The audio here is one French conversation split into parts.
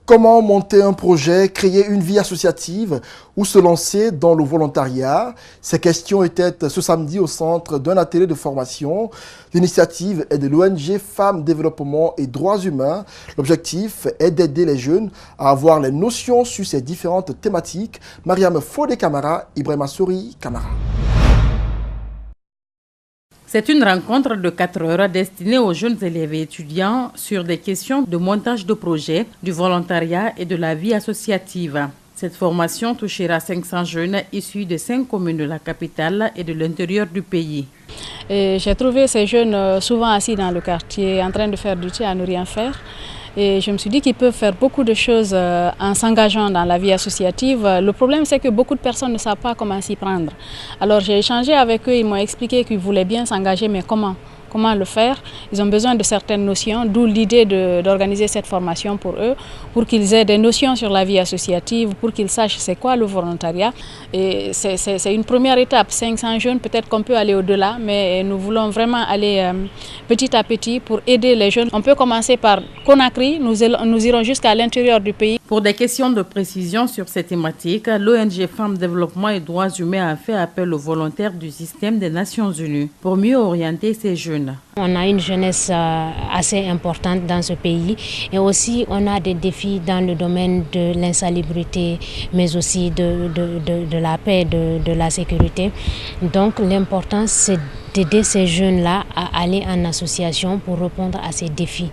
Comment monter un projet, créer une vie associative ou se lancer dans le volontariat? Ces questions étaient ce samedi au centre d'un atelier de formation. L'initiative est de l'ONG Femmes, Développement et Droits Humains. L'objectif est d'aider les jeunes à avoir les notions sur ces différentes thématiques. Mariam Fodé Camara, Ibrahima Souri Camara. C'est une rencontre de 4 heures destinée aux jeunes élèves et étudiants sur des questions de montage de projets, du volontariat et de la vie associative. Cette formation touchera 500 jeunes issus de 5 communes de la capitale et de l'intérieur du pays. J'ai trouvé ces jeunes souvent assis dans le quartier en train de faire du thé à ne rien faire. Et je me suis dit qu'ils peuvent faire beaucoup de choses en s'engageant dans la vie associative. Le problème, c'est que beaucoup de personnes ne savent pas comment s'y prendre. Alors j'ai échangé avec eux, ils m'ont expliqué qu'ils voulaient bien s'engager, mais comment le faire? Ils ont besoin de certaines notions, d'où l'idée d'organiser cette formation pour eux, pour qu'ils aient des notions sur la vie associative, pour qu'ils sachent c'est quoi le volontariat. Et c'est une première étape, 500 jeunes, peut-être qu'on peut aller au-delà, mais nous voulons vraiment aller petit à petit pour aider les jeunes. On peut commencer par Conakry, nous irons jusqu'à l'intérieur du pays. Pour des questions de précision sur ces thématiques, l'ONG Femmes, Développement et Droits Humains a fait appel aux volontaires du système des Nations Unies pour mieux orienter ces jeunes. On a une jeunesse assez importante dans ce pays et aussi on a des défis dans le domaine de l'insalubrité, mais aussi de la paix, de la sécurité. Donc l'important c'est d'aider ces jeunes-là à aller en association pour répondre à ces défis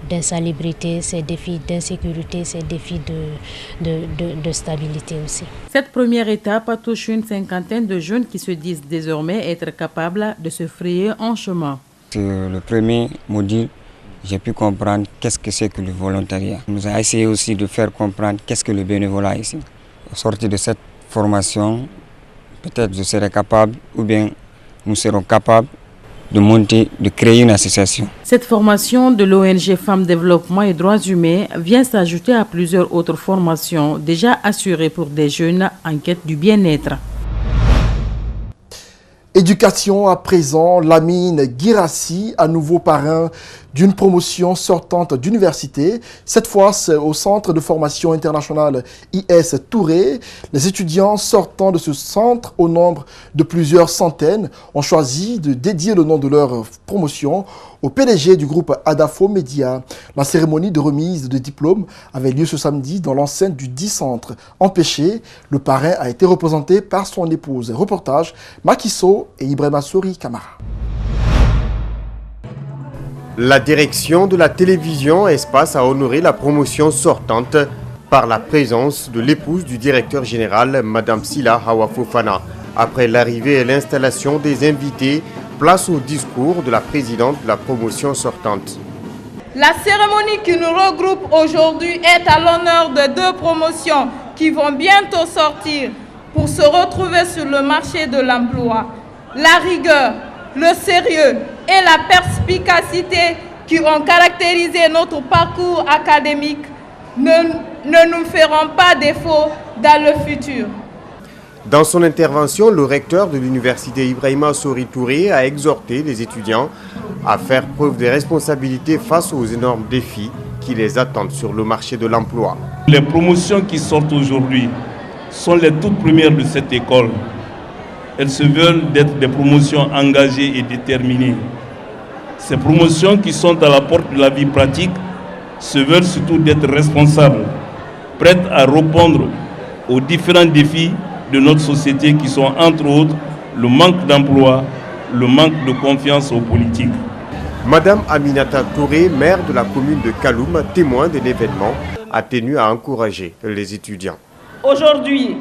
d'insalubrité, ces défis d'insécurité, ces défis de stabilité aussi. Cette première étape touche une 50aine de jeunes qui se disent désormais être capables de se frayer un chemin. Sur le premier module, j'ai pu comprendre qu'est-ce que c'est que le volontariat. On nous a essayé aussi de faire comprendre qu'est-ce que le bénévolat ici. Au sortir de cette formation, peut-être je serai capable ou bien nous serons capables de créer une association. Cette formation de l'ONG Femmes, Développement et Droits Humains vient s'ajouter à plusieurs autres formations déjà assurées pour des jeunes en quête du bien-être. Éducation à présent, Lamine Guirassi, à nouveau parrain d'une promotion sortante d'université. Cette fois, c'est au centre de formation internationale IS Touré. Les étudiants sortant de ce centre, au nombre de plusieurs centaines, ont choisi de dédier le nom de leur promotion au PDG du groupe Adafo Média. La cérémonie de remise de diplôme avait lieu ce samedi dans l'enceinte du 10 centre. Empêché, le parrain a été représenté par son épouse. Reportage Makiso et Ibrahima Souri Camara. La direction de la télévision Espace a honoré la promotion sortante par la présence de l'épouse du directeur général, Madame Sila Hawa Fofana. Après l'arrivée et l'installation des invités, place au discours de la présidente de la promotion sortante. La cérémonie qui nous regroupe aujourd'hui est à l'honneur de 2 promotions qui vont bientôt sortir pour se retrouver sur le marché de l'emploi. La rigueur, le sérieux et la perspicacité qui ont caractérisé notre parcours académique ne nous feront pas défaut dans le futur. Dans son intervention, le recteur de l'université Ibrahima Souri Touré a exhorté les étudiants à faire preuve de responsabilité face aux énormes défis qui les attendent sur le marché de l'emploi. Les promotions qui sortent aujourd'hui sont les toutes premières de cette école. Elles se veulent d'être des promotions engagées et déterminées. Ces promotions qui sont à la porte de la vie pratique se veulent surtout d'être responsables, prêtes à répondre aux différents défis de notre société qui sont entre autres le manque d'emploi, le manque de confiance aux politiques. Madame Aminata Touré, maire de la commune de Kaloum, témoin de l'événement, a tenu à encourager les étudiants. Aujourd'hui,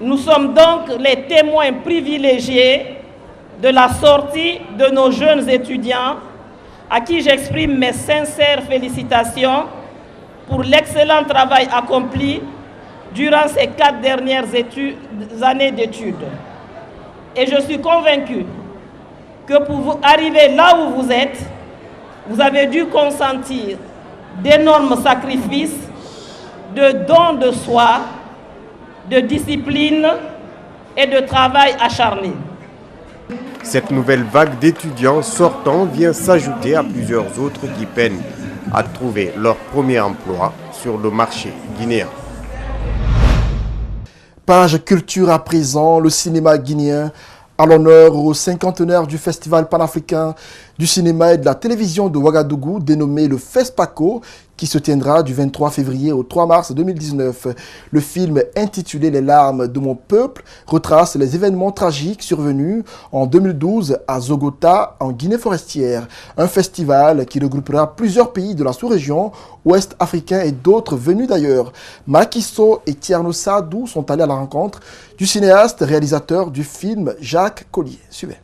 nous sommes donc les témoins privilégiés de la sortie de nos jeunes étudiants à qui j'exprime mes sincères félicitations pour l'excellent travail accompli durant ces 4 dernières années d'études. Et je suis convaincu que pour vous arriver là où vous êtes, vous avez dû consentir d'énormes sacrifices, de dons de soi, de discipline et de travail acharné. Cette nouvelle vague d'étudiants sortants vient s'ajouter à plusieurs autres qui peinent à trouver leur premier emploi sur le marché guinéen. Page culture à présent, le cinéma guinéen à l'honneur au cinquantenaire du Festival panafricain du cinéma et de la télévision de Ouagadougou, dénommé le FESPACO, qui se tiendra du 23 février au 3 mars 2019. Le film intitulé « Les larmes de mon peuple » retrace les événements tragiques survenus en 2012 à Zogota, en Guinée forestière. Un festival qui regroupera plusieurs pays de la sous-région, ouest africain et d'autres venus d'ailleurs. Makiso et Tierno Sadou sont allés à la rencontre du cinéaste réalisateur du film Jacques Collier. Suivez.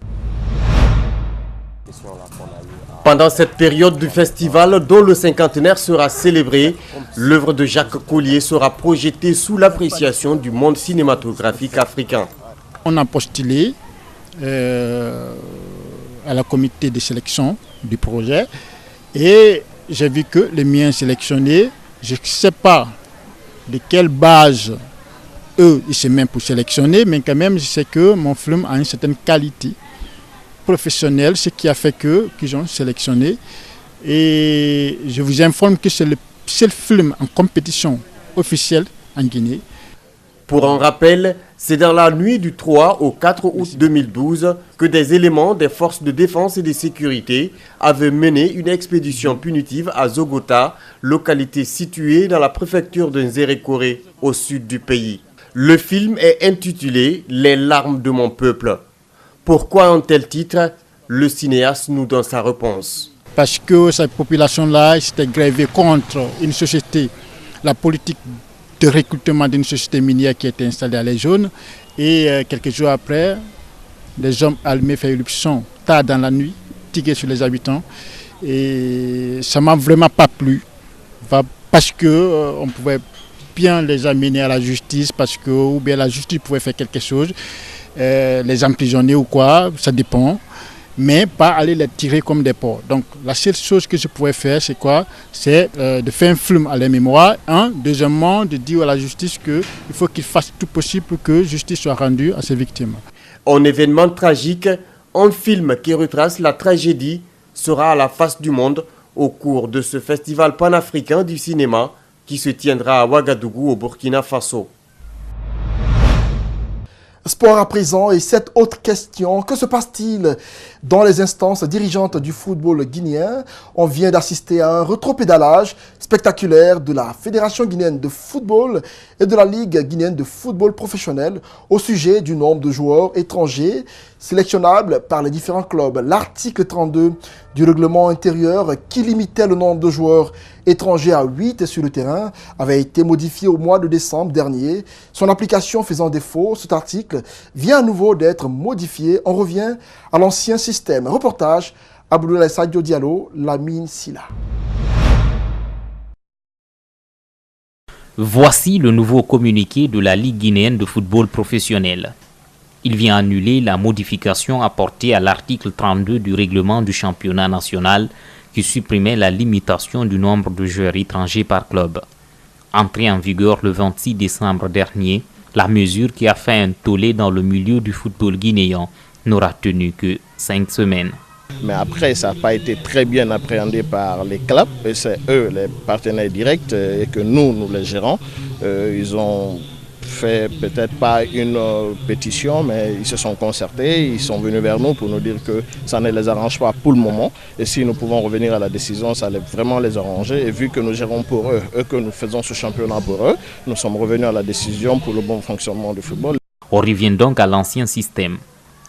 Pendant cette période du festival dont le cinquantenaire sera célébré, l'œuvre de Jacques Collier sera projetée sous l'appréciation du monde cinématographique africain. On a postulé à la comité de sélection du projet et j'ai vu que les miens sélectionnés, je ne sais pas de quelle base eux ils se mettent pour sélectionner, mais quand même je sais que mon film a une certaine qualité professionnel, ce qui a fait qu'ils ont sélectionné. Et je vous informe que c'est le seul film en compétition officielle en Guinée. Pour un rappel, c'est dans la nuit du 3 au 4 août 2012 que des éléments des forces de défense et de sécurité avaient mené une expédition punitive à Zogota, localité située dans la préfecture de Nzérékoré, au sud du pays. Le film est intitulé « Les larmes de mon peuple ». Pourquoi un tel titre? Le cinéaste nous donne sa réponse. Parce que cette population-là s'était grévée contre une société, la politique de recrutement d'une société minière qui était installée à Les Jaunes. Et quelques jours après, les hommes armés font éruption tard dans la nuit, tirés sur les habitants. Et ça ne m'a vraiment pas plu. Parce qu'on pouvait bien les amener à la justice, parce que ou bien la justice pouvait faire quelque chose. Les emprisonner ou quoi, ça dépend, mais pas aller les tirer comme des porcs. Donc la seule chose que je pouvais faire, c'est quoi? C'est de faire un film à leur mémoire. Deuxièmement, de dire à la justice qu'il faut qu'il fasse tout possible pour que justice soit rendue à ses victimes. Un événement tragique, un film qui retrace la tragédie sera à la face du monde au cours de ce festival panafricain du cinéma qui se tiendra à Ouagadougou au Burkina Faso. Sport à présent et cette autre question, que se passe-t-il dans les instances dirigeantes du football guinéen? On vient d'assister à un rétropédalage spectaculaire de la Fédération guinéenne de football et de la Ligue guinéenne de football professionnel au sujet du nombre de joueurs étrangers sélectionnables par les différents clubs. L'article 32 du règlement intérieur qui limitait le nombre de joueurs étrangers à 8 sur le terrain avait été modifié au mois de décembre dernier. Son application faisant défaut, cet article vient à nouveau d'être modifié. On revient à l'ancien système. Reportage Abdoulaye Sadio Diallo, Lamine Silla. Voici le nouveau communiqué de la Ligue guinéenne de football professionnel. Il vient annuler la modification apportée à l'article 32 du règlement du championnat national qui supprimait la limitation du nombre de joueurs étrangers par club. Entrée en vigueur le 26 décembre dernier, la mesure qui a fait un tollé dans le milieu du football guinéen n'aura tenu que 5 semaines. Mais après, ça n'a pas été très bien appréhendé par les clubs, et c'est eux les partenaires directs et que nous les gérons. Ils ont fait peut-être pas une pétition, mais ils se sont concertés, ils sont venus vers nous pour nous dire que ça ne les arrange pas pour le moment. Et si nous pouvons revenir à la décision, ça allait vraiment les arranger. Et vu que nous gérons pour eux, que nous faisons ce championnat pour eux, nous sommes revenus à la décision pour le bon fonctionnement du football. On revient donc à l'ancien système.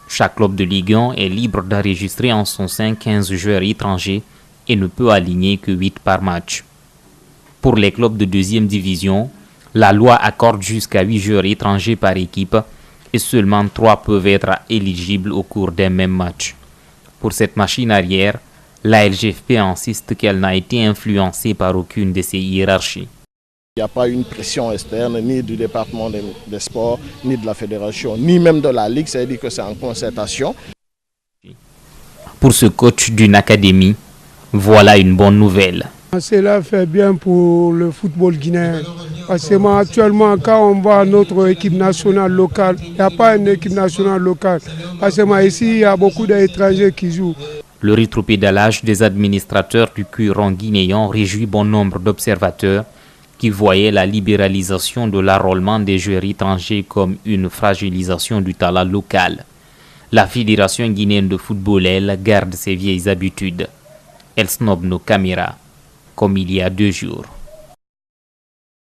Chaque club de Ligue 1 est libre d'enregistrer en son sein 15 joueurs étrangers et ne peut aligner que 8 par match. Pour les clubs de deuxième division, la loi accorde jusqu'à 8 joueurs étrangers par équipe et seulement 3 peuvent être éligibles au cours d'un même match. Pour cette machine arrière, la LGFP insiste qu'elle n'a été influencée par aucune de ces hiérarchies. Il n'y a pas une pression externe, ni du département des sports, ni de la fédération, ni même de la Ligue, c'est-à-dire que c'est en concertation. Pour ce coach d'une académie, voilà une bonne nouvelle. Cela fait bien pour le football guinéen. Parce que actuellement, quand on voit notre équipe nationale locale, il n'y a pas une équipe nationale locale. Parce que ici, il y a beaucoup d'étrangers qui jouent. Le rétropédalage des administrateurs du courant guinéen réjouit bon nombre d'observateurs qui voyaient la libéralisation de l'enrôlement des joueurs étrangers comme une fragilisation du talent local. La Fédération guinéenne de football, elle, garde ses vieilles habitudes. Elle snobe nos caméras, comme il y a 2 jours.